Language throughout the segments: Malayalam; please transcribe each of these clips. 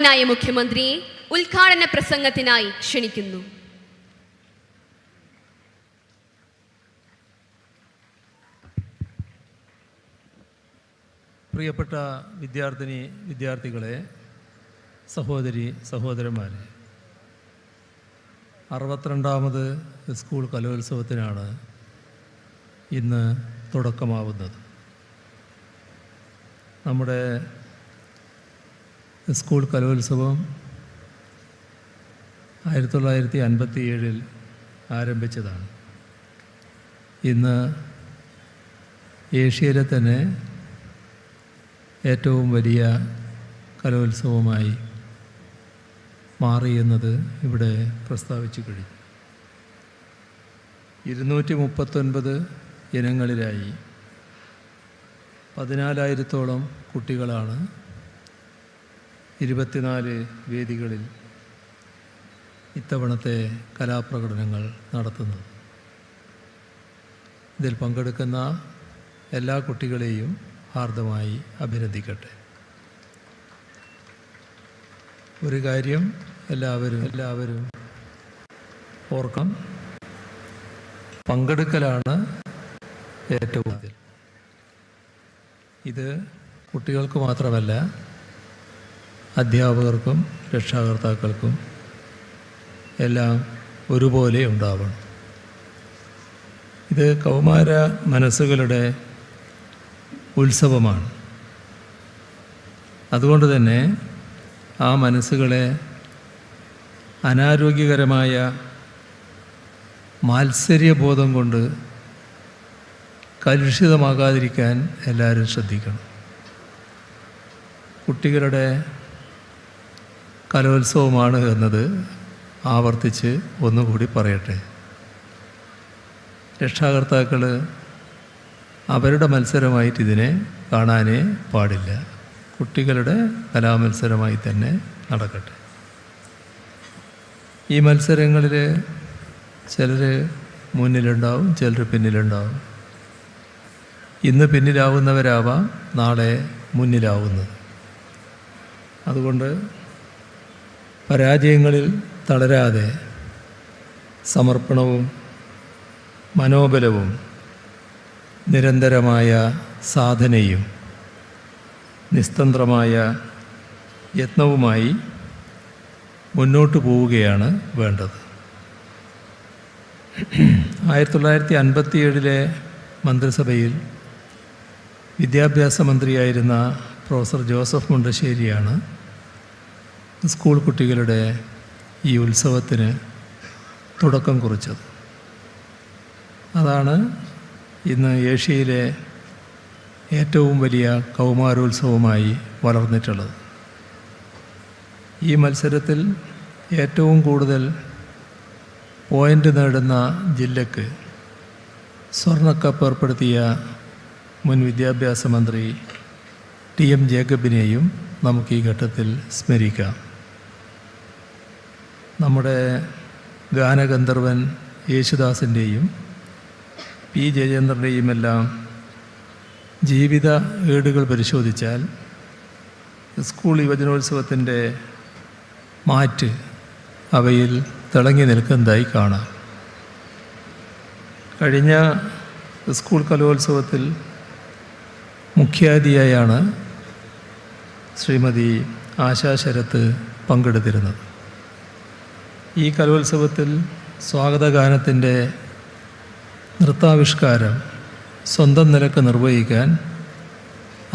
നായ മുഖ്യമന്ത്രിയെ ഉദ്ഘാടന പ്രസംഗത്തിനായി ക്ഷണിക്കുന്നു. പ്രിയപ്പെട്ട വിദ്യാർത്ഥികളെ, സഹോദരന്മാരെ, 62ാമത് സ്കൂൾ കലോത്സവത്തിനാണ് ഇന്ന് തുടക്കമാവുന്നത്. നമ്മുടെ സ്കൂൾ കലോത്സവം 1957 ആരംഭിച്ചതാണ്. ഇന്ന് ഏഷ്യയിലെ തന്നെ ഏറ്റവും വലിയ കലോത്സവമായി മാറിയെന്നത് ഇവിടെ പ്രസ്താവിച്ചു കഴിഞ്ഞു. 239 ഇനങ്ങളിലായി 14,000-ഓളം കുട്ടികളാണ് 24 വേദികളിൽ ഇത്തവണത്തെ കലാപ്രകടനങ്ങൾ നടത്തുന്നത്. ഇതിൽ പങ്കെടുക്കുന്ന എല്ലാ കുട്ടികളെയും ഹാർദമായി അഭിനന്ദിക്കട്ടെ. ഒരു കാര്യം എല്ലാവരും ഓർക്കണം, പങ്കെടുക്കലാണ് ഏറ്റവും കൂടുതൽ. ഇത് കുട്ടികൾക്ക് മാത്രമല്ല, അധ്യാപകർക്കും രക്ഷാകർത്താക്കൾക്കും എല്ലാം ഒരുപോലെ ഉണ്ടാവണം. ഇത് കൗമാര മനസ്സുകളുടെ ഉത്സവമാണ്. അതുകൊണ്ട് തന്നെ ആ മനസ്സുകളെ അനാരോഗ്യകരമായ മാത്സര്യബോധം കൊണ്ട് കലുഷിതമാകാതിരിക്കാൻ എല്ലാവരും ശ്രദ്ധിക്കണം. കുട്ടികളുടെ കലോത്സവമാണ് എന്നത് ആവർത്തിച്ച് ഒന്നുകൂടി പറയട്ടെ. രക്ഷാകർത്താക്കൾ അവരുടെ മത്സരമായിട്ട് ഇതിനെ കാണാനേ പാടില്ല. കുട്ടികളുടെ കലാമത്സരമായി തന്നെ നടക്കട്ടെ. ഈ മത്സരങ്ങളിൽ ചിലർ മുന്നിലുണ്ടാവും, ചിലർ പിന്നിലുണ്ടാവും. ഇന്ന് പിന്നിലാവുന്നവരാവാം നാളെ മുന്നിലാവുന്നത്. അതുകൊണ്ട് പരാജയങ്ങളിൽ തളരാതെ സമർപ്പണവും മനോബലവും നിരന്തരമായ സാധനയും നിസ്തന്ത്രമായ യത്നവുമായി മുന്നോട്ട് പോവുകയാണ് വേണ്ടത്. 1957 മന്ത്രിസഭയിൽ വിദ്യാഭ്യാസ മന്ത്രിയായിരുന്ന പ്രൊഫസർ ജോസഫ് മുണ്ടശ്ശേരിയാണ് സ്കൂൾ കുട്ടികളുടെ ഈ ഉത്സവത്തിന് തുടക്കം കുറിച്ചത്. അതാണ് ഇന്ന് ഏഷ്യയിലെ ഏറ്റവും വലിയ കൗമാരോത്സവമായി വളർന്നിട്ടുള്ളത്. ഈ മത്സരത്തിൽ ഏറ്റവും കൂടുതൽ പോയിൻ്റ് നേടുന്ന ജില്ലക്ക് സ്വർണ്ണക്കപ്പ് ഏർപ്പെടുത്തിയ മുൻ വിദ്യാഭ്യാസ മന്ത്രി TM ജേക്കബിനെയും നമുക്ക് ഈ ഘട്ടത്തിൽ സ്മരിക്കാം. നമ്മുടെ ഗാനഗന്ധർവൻ യേശുദാസിൻ്റെയും P. ജയചന്ദ്രൻ്റെയും എല്ലാം ജീവിത ഏടുകൾ പരിശോധിച്ചാൽ സ്കൂൾ യുവജനോത്സവത്തിൻ്റെ മാറ്റ് അവയിൽ തിളങ്ങി നിൽക്കുന്നതായി കാണാം. കഴിഞ്ഞ സ്കൂൾ കലോത്സവത്തിൽ മുഖ്യാതിഥിയായാണ് ശ്രീമതി ആശാ ശരത്ത് പങ്കെടുത്തിരുന്നത്. ഈ കലോത്സവത്തിൽ സ്വാഗതഗാനത്തിൻ്റെ നൃത്താവിഷ്കാരം സ്വന്തം നിലക്ക് നിർവഹിക്കാൻ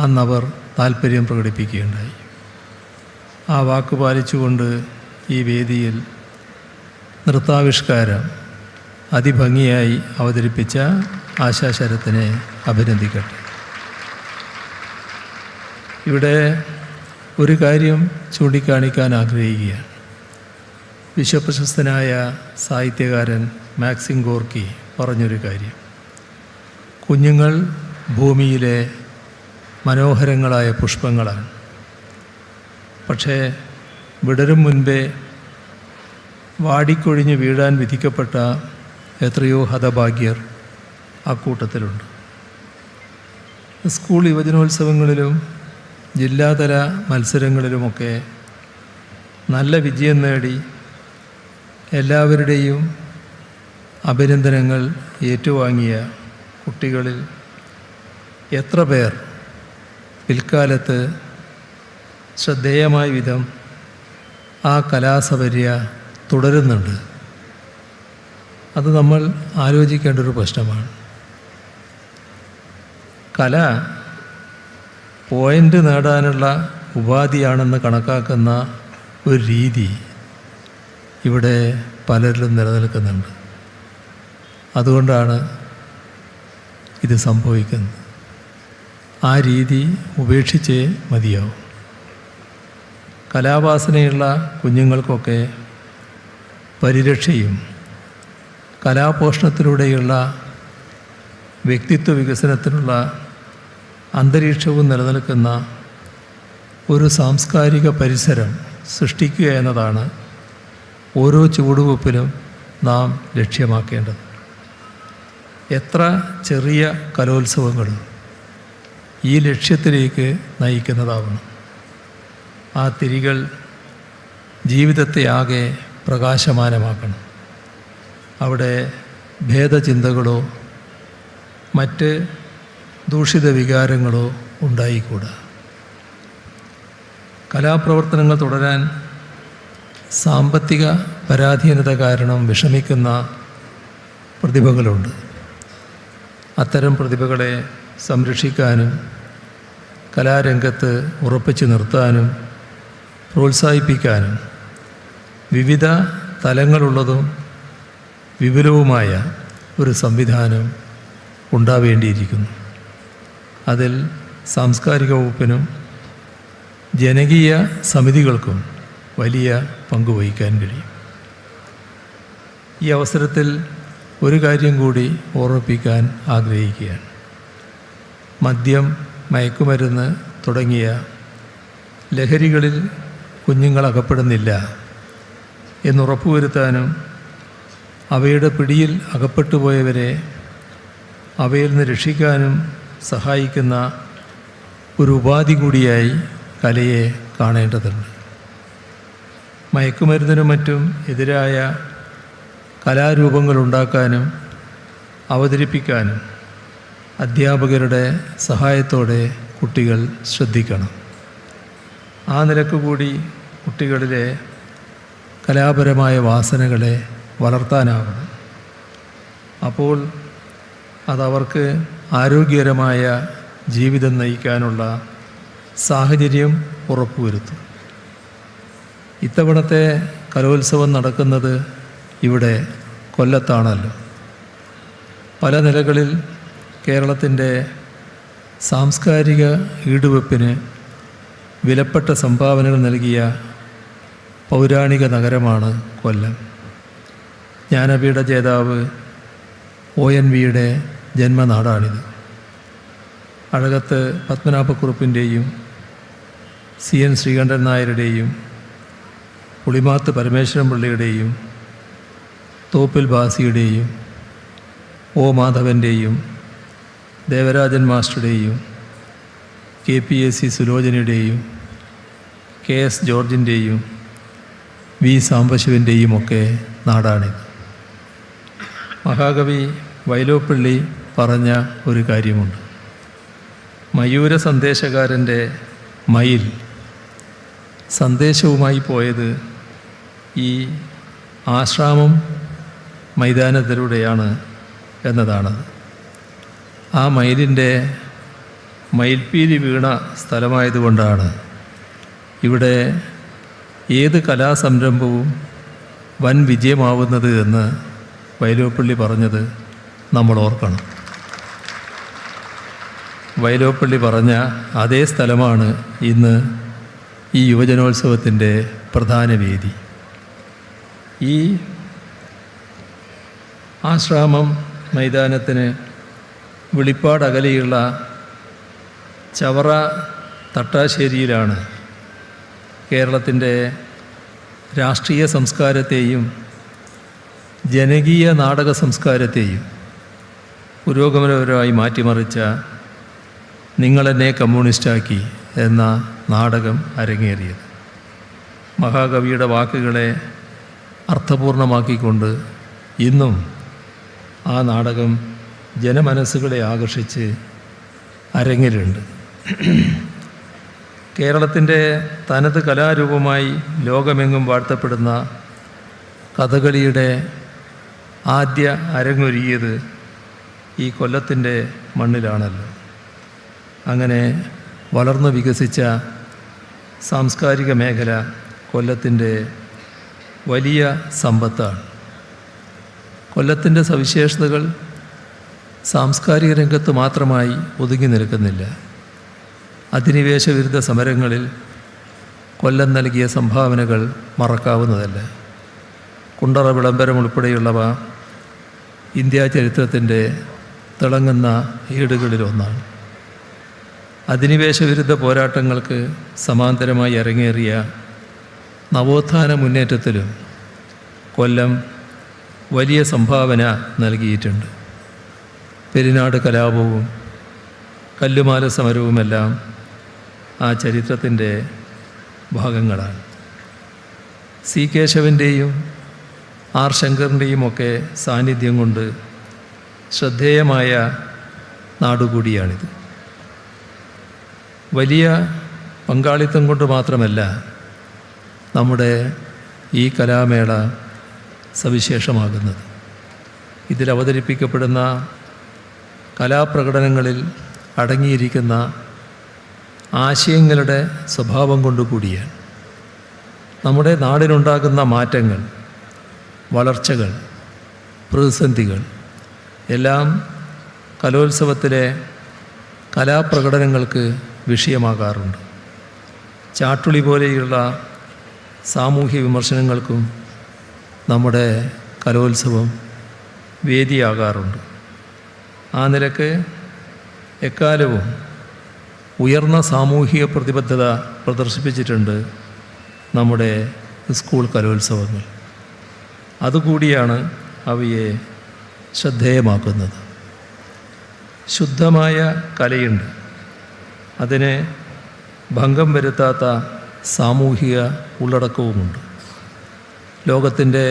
അന്നവർ താല്പര്യം പ്രകടിപ്പിക്കുകയുണ്ടായി. ആ വാക്ക് പാലിച്ചുകൊണ്ട് ഈ വേദിയിൽ നൃത്താവിഷ്കാരം അതിഭംഗിയായി അവതരിപ്പിച്ച ആശാ ശരത്തിനെ അഭിനന്ദിക്കട്ടെ. ഇവിടെ ഒരു കാര്യം ചൂണ്ടിക്കാണിക്കാൻ ആഗ്രഹിക്കുകയാണ്. വിശ്വപ്രശസ്തനായ സാഹിത്യകാരൻ മാക്സിം ഗോർക്കി പറഞ്ഞൊരു കാര്യം, കുഞ്ഞുങ്ങൾ ഭൂമിയിലെ മനോഹരങ്ങളായ പുഷ്പങ്ങളാണ്. പക്ഷേ വിടരും മുൻപേ വാടിക്കൊഴിഞ്ഞ് വീഴാൻ വിധിക്കപ്പെട്ട എത്രയോ ഹതഭാഗ്യർ അക്കൂട്ടത്തിലുണ്ട്. സ്കൂൾ യുവജനോത്സവങ്ങളിലും ജില്ലാതല മത്സരങ്ങളിലുമൊക്കെ നല്ല വിജയം നേടി എല്ലാവരുടെയും അഭിനന്ദനങ്ങൾ ഏറ്റുവാങ്ങിയ കുട്ടികളിൽ എത്ര പേർ പിൽക്കാലത്ത് ശ്രദ്ധേയമായ വിധം ആ കലാസപര്യ തുടരുന്നുണ്ട്? അത് നമ്മൾ ആലോചിക്കേണ്ട ഒരു പ്രശ്നമാണ്. കല പോയിൻ്റ് നേടാനുള്ള ഉപാധിയാണെന്ന് കണക്കാക്കുന്ന ഒരു രീതി ഇവിടെ പലരിലും നിലനിൽക്കുന്നുണ്ട്. അതുകൊണ്ടാണ് ഇത് സംഭവിക്കുന്നത്. ആ രീതി ഉപേക്ഷിച്ചേ മതിയാവും. കലാവാസനയുള്ള കുഞ്ഞുങ്ങൾക്കൊക്കെ പരിരക്ഷയും കലാപോഷണത്തിലൂടെയുള്ള വ്യക്തിത്വ വികസനത്തിനുള്ള അന്തരീക്ഷവും നിലനിൽക്കുന്ന ഒരു സാംസ്കാരിക പരിസരം സൃഷ്ടിക്കുക എന്നതാണ് ഓരോ ചുവടുവെപ്പിലും നാം ലക്ഷ്യമാക്കേണ്ടത്. എത്ര ചെറിയ കലോത്സവങ്ങളും ഈ ലക്ഷ്യത്തിലേക്ക് നയിക്കുന്നതാവണം. ആ തിരികൾ ജീവിതത്തെ ആകെ പ്രകാശമാനമാക്കണം. അവിടെ ഭേദചിന്തകളോ മറ്റ് ദൂഷിത വികാരങ്ങളോ ഉണ്ടായിക്കൂടാ. കലാപ്രവർത്തനങ്ങൾ തുടരാൻ സാമ്പത്തിക പരാധീനത കാരണം വിഷമിക്കുന്ന പ്രതിഭകളുണ്ട്. അത്തരം പ്രതിഭകളെ സംരക്ഷിക്കാനും കലാരംഗത്ത് ഉറപ്പിച്ചു നിർത്താനും പ്രോത്സാഹിപ്പിക്കാനും വിവിധ തലങ്ങളുള്ളതും വിപുലവുമായ ഒരു സംവിധാനം ഉണ്ടാവേണ്ടിയിരിക്കുന്നു. അതിൽ സാംസ്കാരിക വകുപ്പിനും ജനകീയ സമിതികൾക്കും വലിയ പങ്കുവഹിക്കാൻ കഴിയും. ഈ അവസരത്തിൽ ഒരു കാര്യം കൂടി ഓർമ്മിപ്പിക്കാൻ ആഗ്രഹിക്കുകയാണ്. മദ്യം, മയക്കുമരുന്ന് തുടങ്ങിയ ലഹരികളിൽ കുഞ്ഞുങ്ങൾ അകപ്പെടുന്നില്ല എന്നുറപ്പുവരുത്താനും അവയുടെ പിടിയിൽ അകപ്പെട്ടുപോയവരെ അവയിൽ നിന്ന് രക്ഷിക്കാനും സഹായിക്കുന്ന ഒരു ഉപാധി കൂടിയായി കലയെ കാണേണ്ടതുണ്ട്. മയക്കുമരുന്നിനും മറ്റും എതിരായ കലാരൂപങ്ങൾ ഉണ്ടാക്കാനും അവതരിപ്പിക്കാനും അധ്യാപകരുടെ സഹായത്തോടെ കുട്ടികൾ ശ്രദ്ധിക്കണം. ആ നിലക്ക് കൂടി കുട്ടികളിലെ കലാപരമായ വാസനകളെ വളർത്താനാവണം. അപ്പോൾ അതവർക്ക് ആരോഗ്യകരമായ ജീവിതം നയിക്കാനുള്ള സാഹചര്യം ഉറപ്പുവരുത്തും. ഇത്തവണത്തെ കലോത്സവം നടക്കുന്നത് ഇവിടെ കൊല്ലത്താണല്ലോ. പല നിലകളിൽ കേരളത്തിൻ്റെ സാംസ്കാരിക ഈടുവെപ്പിന് വിലപ്പെട്ട സംഭാവനകൾ നൽകിയ പൗരാണിക നഗരമാണ് കൊല്ലം. ജ്ഞാനപീഠ ജേതാവ് ONVയുടെ ജന്മനാടാണിത്. Azhakath പത്മനാഭക്കുറുപ്പിൻ്റെയും CN Sreekandan നായരുടെയും Pulimath Parameswaran പിള്ളയുടെയും Thoppil ഭാസിയുടെയും O മാധവൻ്റെയും Devarajan മാസ്റ്ററുടെയും KPAC സുലോചനയുടെയും KS ജോർജിൻ്റെയും V സാംബശിവൻ്റെയും ഒക്കെ നാടാണിത്. മഹാകവി വൈലോപ്പിള്ളി പറഞ്ഞ ഒരു കാര്യമുണ്ട്. മയൂര സന്ദേശകാരൻ്റെ മയിൽ സന്ദേശവുമായി പോയത് ഈ ആശ്രാമം മൈതാനത്തിലൂടെയാണ് എന്നതാണ്. ആ മയിലിൻ്റെ മയിൽപ്പീലി വീണ സ്ഥലമായതുകൊണ്ടാണ് ഇവിടെ ഏത് കലാസംരംഭവും വൻ വിജയമാവുന്നത് എന്ന് വൈലോപ്പിള്ളി പറഞ്ഞത് നമ്മൾ ഓർക്കണം. വൈലോപ്പിള്ളി പറഞ്ഞ അതേ സ്ഥലമാണ് ഇന്ന് ഈ യുവജനോത്സവത്തിൻ്റെ പ്രധാന വേദി. ഈ ആശ്രാമം മൈതാനത്തിന് വെളിപ്പാട് അകലെയുള്ള ചവറ തട്ടാശ്ശേരിയിലാണ് കേരളത്തിൻ്റെ രാഷ്ട്രീയ സംസ്കാരത്തെയും ജനകീയ നാടക സംസ്കാരത്തെയും പുരോഗമനപരമായി മാറ്റിമറിച്ച നിങ്ങളെന്നെ കമ്മ്യൂണിസ്റ്റാക്കി എന്ന നാടകം അരങ്ങേറിയത്. മഹാകവിയുടെ വാക്കുകളെ അർത്ഥപൂർണമാക്കിക്കൊണ്ട് ഇന്നും ആ നാടകം ജനമനസ്സുകളെ ആകർഷിച്ച് അരങ്ങിലുണ്ട്. കേരളത്തിൻ്റെ തനത് കലാരൂപമായി ലോകമെങ്ങും വാഴ്ത്തപ്പെടുന്ന കഥകളിയുടെ ആദ്യ അരങ്ങൊരുങ്ങിയത് ഈ കൊല്ലത്തിൻ്റെ മണ്ണിലാണല്ലോ. അങ്ങനെ വളർന്നു വികസിച്ച സാംസ്കാരിക മേഖല കൊല്ലത്തിൻ്റെ വലിയ സമ്പത്താണ്. കൊല്ലത്തിൻ്റെ സവിശേഷതകൾ സാംസ്കാരിക രംഗത്ത് മാത്രമായി ഒതുങ്ങി നിൽക്കുന്നില്ല. അധിനിവേശ വിരുദ്ധ സമരങ്ങളിൽ കൊല്ലം നൽകിയ സംഭാവനകൾ മറക്കാവുന്നതല്ല. കുണ്ടറ വിളംബരം ഉൾപ്പെടെയുള്ളവ ഇന്ത്യാ ചരിത്രത്തിൻ്റെ തിളങ്ങുന്ന ഏടുകളിലൊന്നാണ്. അധിനിവേശ വിരുദ്ധ പോരാട്ടങ്ങൾക്ക് സമാന്തരമായി അരങ്ങേറിയ നവോത്ഥാന മുന്നേറ്റത്തിലും കൊല്ലം വലിയ സംഭാവന നൽകിയിട്ടുണ്ട്. പെരിനാട് കലാപവും കല്ലുമാല സമരവുമെല്ലാം ആ ചരിത്രത്തിൻ്റെ ഭാഗങ്ങളാണ്. സി കേശവൻ്റെയും ആർ ശങ്കറിൻ്റെയും ഒക്കെ സാന്നിധ്യം കൊണ്ട് ശ്രദ്ധേയമായ നാടുകൂടിയാണിത്. വലിയ പങ്കാളിത്തം കൊണ്ട് മാത്രമല്ല നമ്മുടെ ഈ കലാമേള സവിശേഷമാകുന്നത്. ഇതിൽ അവതരിപ്പിക്കപ്പെടുന്ന കലാപ്രകടനങ്ങളിൽ അടങ്ങിയിരിക്കുന്ന ആശയങ്ങളുടെ സ്വഭാവം കൊണ്ടുകൂടിയാണ്. നമ്മുടെ നാടിനുണ്ടാകുന്ന മാറ്റങ്ങൾ, വളർച്ചകൾ, പ്രതിസന്ധികൾ എല്ലാം കലോത്സവത്തിലെ കലാപ്രകടനങ്ങൾക്ക് വിഷയമാകാറുണ്ട്. ചാട്ടുളി പോലെയുള്ള സാമൂഹ്യ വിമർശനങ്ങൾക്കും നമ്മുടെ കലോത്സവം വേദിയാകാറുണ്ട്. ആ നിലക്ക് എക്കാലവും ഉയർന്ന സാമൂഹിക പ്രതിബദ്ധത പ്രദർശിപ്പിച്ചിട്ടുണ്ട് നമ്മുടെ സ്കൂൾ കലോത്സവങ്ങൾ. അതുകൂടിയാണ് അവയെ ശ്രദ്ധേയമാക്കുന്നത്. ശുദ്ധമായ കലയുണ്ട്, അതിന് ഭംഗം വരുത്താത്ത സാമൂഹിക ഉള്ളടക്കവുമുണ്ട്. ലോകത്തിൻ്റെ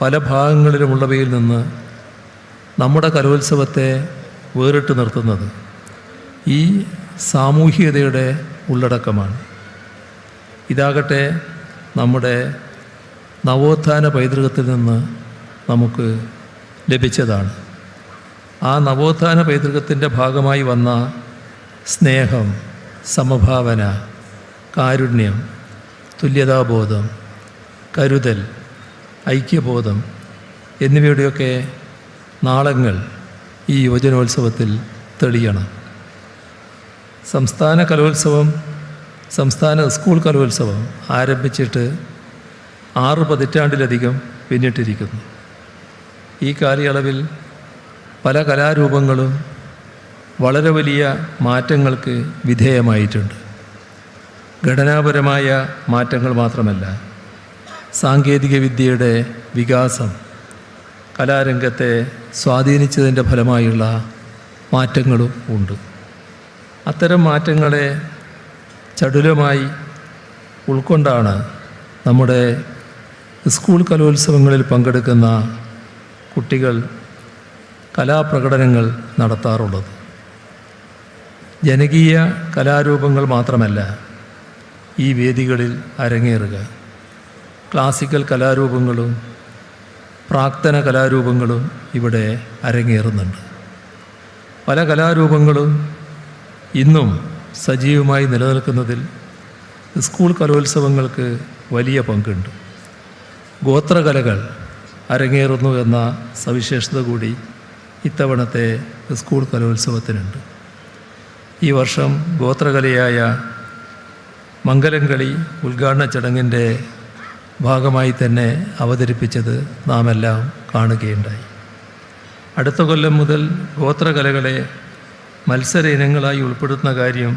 പല ഭാഗങ്ങളിലുമുള്ളവയിൽ നിന്ന് നമ്മുടെ കലോത്സവത്തെ വേറിട്ട് നിർത്തുന്നത് ഈ സാമൂഹികതയുടെ ഉള്ളടക്കമാണ്. ഇതാകട്ടെ നമ്മുടെ നവോത്ഥാന പൈതൃകത്തിൽ നിന്ന് നമുക്ക് ലഭിച്ചതാണ്. ആ നവോത്ഥാന പൈതൃകത്തിൻ്റെ ഭാഗമായി വന്ന സ്നേഹം, സമഭാവന, കാരുണ്യം, തുല്യതാബോധം, കരുതൽ, ഐക്യബോധം എന്നിവയുടെയൊക്കെ നാളങ്ങൾ ഈ യുവജനോത്സവത്തിൽ തെളിയണം. സംസ്ഥാന കലോത്സവം, സംസ്ഥാന സ്കൂൾ കലോത്സവം ആരംഭിച്ചിട്ട് 6 പതിറ്റാണ്ടിലധികം പിന്നിട്ടിരിക്കുന്നു. ഈ കാലയളവിൽ പല കലാരൂപങ്ങളും വളരെ വലിയ മാറ്റങ്ങൾക്ക് വിധേയമായിട്ടുണ്ട്. ഘടനാപരമായ മാറ്റങ്ങൾ മാത്രമല്ല, സാങ്കേതിക വിദ്യയുടെ വികാസം കലാരംഗത്തെ സ്വാധീനിച്ചതിൻ്റെ ഫലമായുള്ള മാറ്റങ്ങളും ഉണ്ട്. അത്തരം മാറ്റങ്ങളെ ചടുലമായി ഉൾക്കൊണ്ടാണ് നമ്മുടെ സ്കൂൾ കലോത്സവങ്ങളിൽ പങ്കെടുക്കുന്ന കുട്ടികൾ കലാപ്രകടനങ്ങൾ നടത്താറുള്ളത്. ജനകീയ കലാരൂപങ്ങൾ മാത്രമല്ല ഈ വേദികളിൽ അരങ്ങേറുക, ക്ലാസിക്കൽ കലാരൂപങ്ങളും പ്രാക്തന കലാരൂപങ്ങളും ഇവിടെ അരങ്ങേറുന്നുണ്ട്. പല കലാരൂപങ്ങളും ഇന്നും സജീവമായി നിലനിൽക്കുന്നതിൽ സ്കൂൾ കലോത്സവങ്ങൾക്ക് വലിയ പങ്കുണ്ട്. ഗോത്രകലകൾ അരങ്ങേറുന്നു എന്ന സവിശേഷത കൂടി ഇത്തവണത്തെ സ്കൂൾ കലോത്സവത്തിനുണ്ട്. ഈ വർഷം ഗോത്രകലയായ മംഗലംകളി ഉദ്ഘാടന ചടങ്ങിൻ്റെ ഭാഗമായി തന്നെ അവതരിപ്പിച്ചത് നാം എല്ലാം കാണുകയുണ്ടായി. അടുത്ത കൊല്ലം മുതൽ ഗോത്രകലകളെ മത്സര ഇനങ്ങളായി ഉൾപ്പെടുത്തുന്ന കാര്യം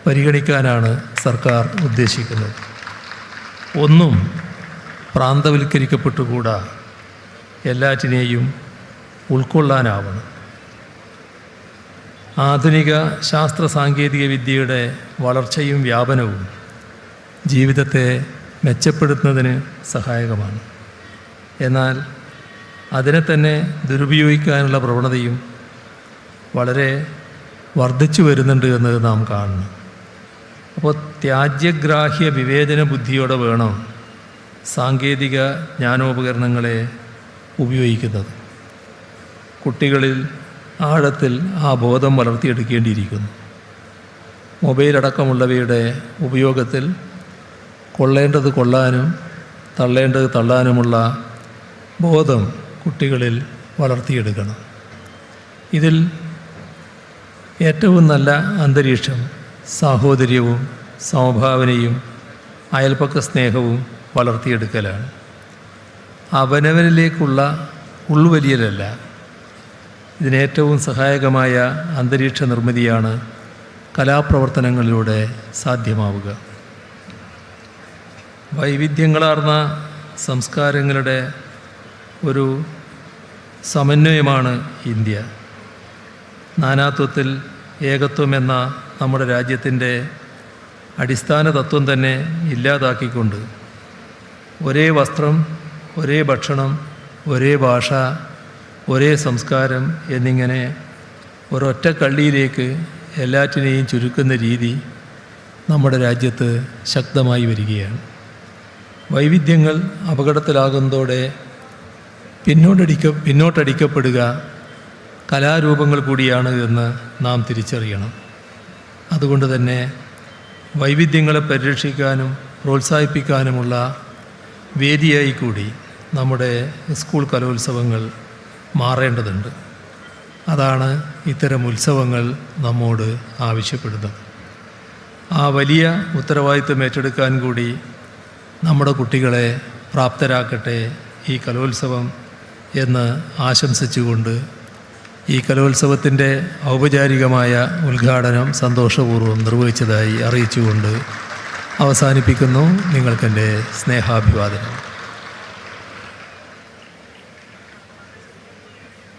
പരിഗണിക്കാനാണ് സർക്കാർ ഉദ്ദേശിക്കുന്നത്. ഒന്നും പ്രാന്തവൽക്കരിക്കപ്പെട്ടുകൂടാ, എല്ലാറ്റിനെയും ഉൾക്കൊള്ളാനാവണം. ആധുനിക ശാസ്ത്ര സാങ്കേതിക വിദ്യയുടെ വളർച്ചയും വ്യാപനവും ജീവിതത്തെ മെച്ചപ്പെടുത്തുന്നതിന് സഹായകമാണ്. എന്നാൽ അതിനെ തന്നെ ദുരുപയോഗിക്കാനുള്ള പ്രവണതയും വളരെ വർദ്ധിച്ചു വരുന്നുണ്ട് എന്നത് നാം കാണണം. അപ്പോൾ ത്യാജ്യഗ്രാഹ്യ വിവേചന ബുദ്ധിയോടെ വേണം സാങ്കേതിക ജ്ഞാനോപകരണങ്ങളെ ഉപയോഗിക്കുന്നത്. കുട്ടികളിൽ ആഴത്തിൽ ആ ബോധം വളർത്തിയെടുക്കേണ്ടിയിരിക്കുന്നു. മൊബൈലടക്കമുള്ളവയുടെ ഉപയോഗത്തിൽ കൊള്ളേണ്ടത് കൊള്ളാനും തള്ളേണ്ടത് തള്ളാനുമുള്ള ബോധം കുട്ടികളിൽ വളർത്തിയെടുക്കണം. ഇതിൽ ഏറ്റവും നല്ല അന്തരീക്ഷം സാഹോദര്യവും സമഭാവനയും അയൽപക്ക സ്നേഹവും വളർത്തിയെടുക്കലാണ്. അവനവനിലേക്കുള്ള ഉൾവലിയലല്ല, ഇതിനേറ്റവും സഹായകമായ അന്തരീക്ഷ നിർമ്മിതിയാണ് കലാപ്രവർത്തനങ്ങളിലൂടെ സാധ്യമാവുക. വൈവിധ്യങ്ങളാർന്ന സംസ്കാരങ്ങളുടെ ഒരു സമന്വയമാണ് ഇന്ത്യ. നാനാത്വത്തിൽ ഏകത്വം എന്ന നമ്മുടെ രാജ്യത്തിൻ്റെ അടിസ്ഥാന തത്വം തന്നെ ഇല്ലാതാക്കിക്കൊണ്ട് ഒരേ വസ്ത്രം, ഒരേ ഭക്ഷണം, ഒരേ ഭാഷ, ഒരേ സംസ്കാരം എന്നിങ്ങനെ ഒരൊറ്റ കള്ളിയിലേക്ക് എല്ലാറ്റിനെയും ചുരുക്കുന്ന രീതി നമ്മുടെ രാജ്യത്ത് ശക്തമായി വരികയാണ്. വൈവിധ്യങ്ങൾ അപകടത്തിലാകുന്നതോടെ പിന്നോട്ടടിക്കപ്പെടുക കലാരൂപങ്ങൾ കൂടിയാണ് എന്ന് നാം തിരിച്ചറിയണം. അതുകൊണ്ട് തന്നെ വൈവിധ്യങ്ങളെ പരിരക്ഷിക്കാനും പ്രോത്സാഹിപ്പിക്കാനുമുള്ള വേദിയായി കൂടി നമ്മുടെ സ്കൂൾ കലോത്സവങ്ങൾ മാറേണ്ടതുണ്ട്. അതാണ് ഇത്തരം ഉത്സവങ്ങൾ നമ്മോട് ആവശ്യപ്പെടുന്നത്. ആ വലിയ ഉത്തരവാദിത്വം ഏറ്റെടുക്കാൻ കൂടി നമ്മുടെ കുട്ടികളെ പ്രാപ്തരാക്കട്ടെ ഈ കലോത്സവം എന്ന് ആശംസിച്ചുകൊണ്ട് ഈ കലോത്സവത്തിൻ്റെ ഔപചാരികമായ ഉദ്ഘാടനം സന്തോഷപൂർവ്വം നിർവഹിച്ചതായി അറിയിച്ചുകൊണ്ട് അവസാനിപ്പിക്കുന്നു. നിങ്ങൾക്കെൻ്റെ സ്നേഹാഭിവാദനം.